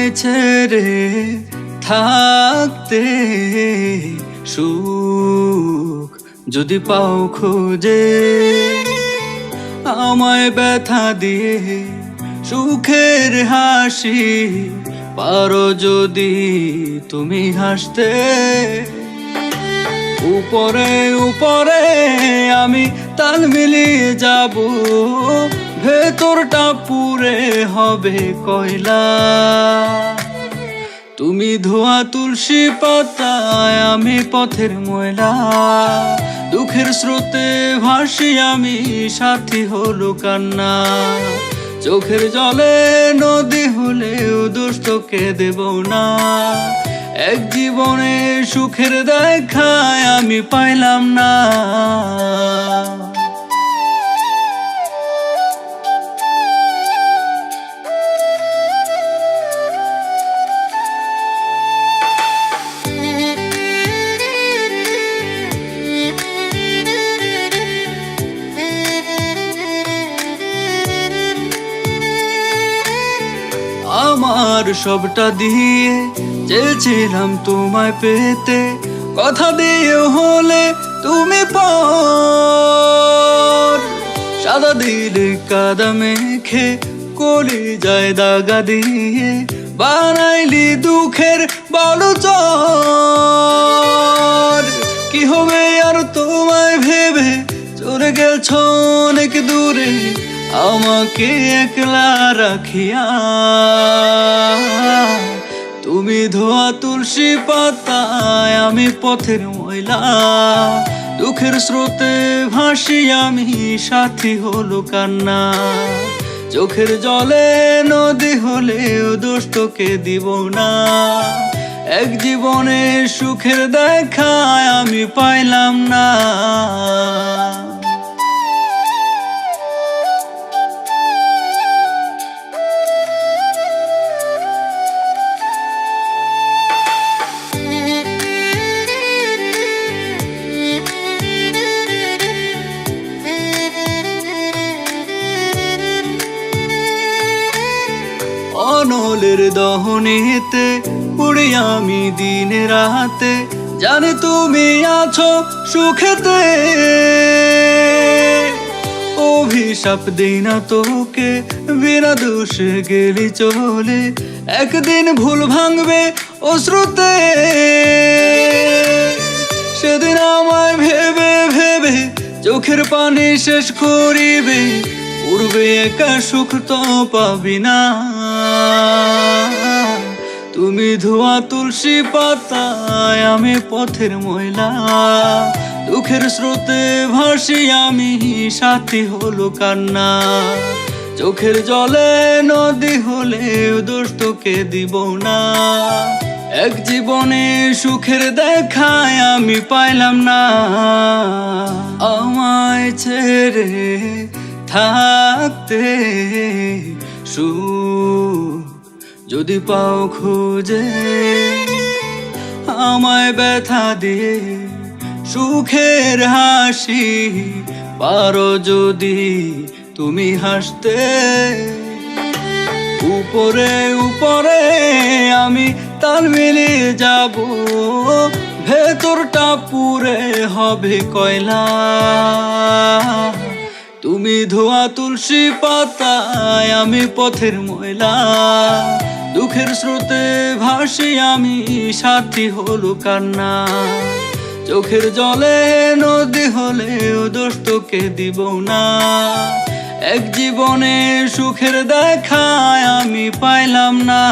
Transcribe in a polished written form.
আমায় ছেড়ে থাকতে সুখ যদি পাও খুঁজে, আমায় ব্যথা দিয়ে সুখের হাসি পারো যদি তুমি হাসতে। উপরে উপরে আমি তাল মিলিয়ে যাব, ভেতরটা পুরে হবে কয়লা। তুমি ধোয়া তুলসী পাতায়, আমি পথের ময়লা। দুঃখের স্রোতে ভাসি আমি, সাথী হলো কান্না। চোখের জলে নদী হলেও দোষ তোকে দেব না। এক জীবনে সুখের দেখায় আমি পাইলাম না। আমার সবটা দিয়ে চেয়েছিলাম তোমায় পেতে, কথা দিয়ে হলে তুমি পর। সাদা দিলে কাদা মেখে কলি যায় দাগা দিয়ে, বানাইলি দুঃখের বালুচর। কি হবে আর তোমায় ভেবে চলে গেছ অনেক দূরে, আমাকে একলা রাখিয়া। তুমি ধোয়া তুলসী পাতায়, আমি পথের ময়লা। দুঃখের স্রোতে ভাসি আমি, সাথী হলো কান্না। চোখের জলে নদী হলেও দোষ তোকে দিব না। এক জীবনে সুখের দেখায় আমি পাইলাম না। অনলের দহনেতে পুড়ি আমি দিনে রাতে, জানি তুমি আছো সুখেতে। অভিশাপ দেই না তোকে, বিনা দোষে গেলি চলে। একদিন ভুল ভাঙবে অশ্রুতে, সেদিন আমায় ভেবে ভেবে চোখের পানি শেষ করিবে। উড়বে একা সুখ তো পাবি না। তুমি ধোয়া তুলসী পাতায়, আমি পথের ময়লা। দুঃখের স্রোতে ভাসি আমি, সাথী হলো কান্না। চোখের জলে নদী হলেও দোষ তোকে দিব না। এক জীবনে সুখের দেখায় আমি পাইলাম না। আমায় ছেড়ে থাকতে সুখ যদি পাও খুঁজে, আমায় ব্যথা দিয়ে সুখের হাসি পারো যদি তুমি হাসতে। উপরে উপরে আমি তাল মিলিয়ে যাব, ভেতরটা পুরে হবে কয়লা। তুমি ধোয়া তুলসী পাতায়, আমি পথের ময়লা। দুঃখের স্রোতে ভাসি আমি, সাথী হলো কান্না। চোখের জলে নদী হলেও দোষ তোকে দিব না। এক জীবনে সুখের দেখায় আমি পাইলাম না।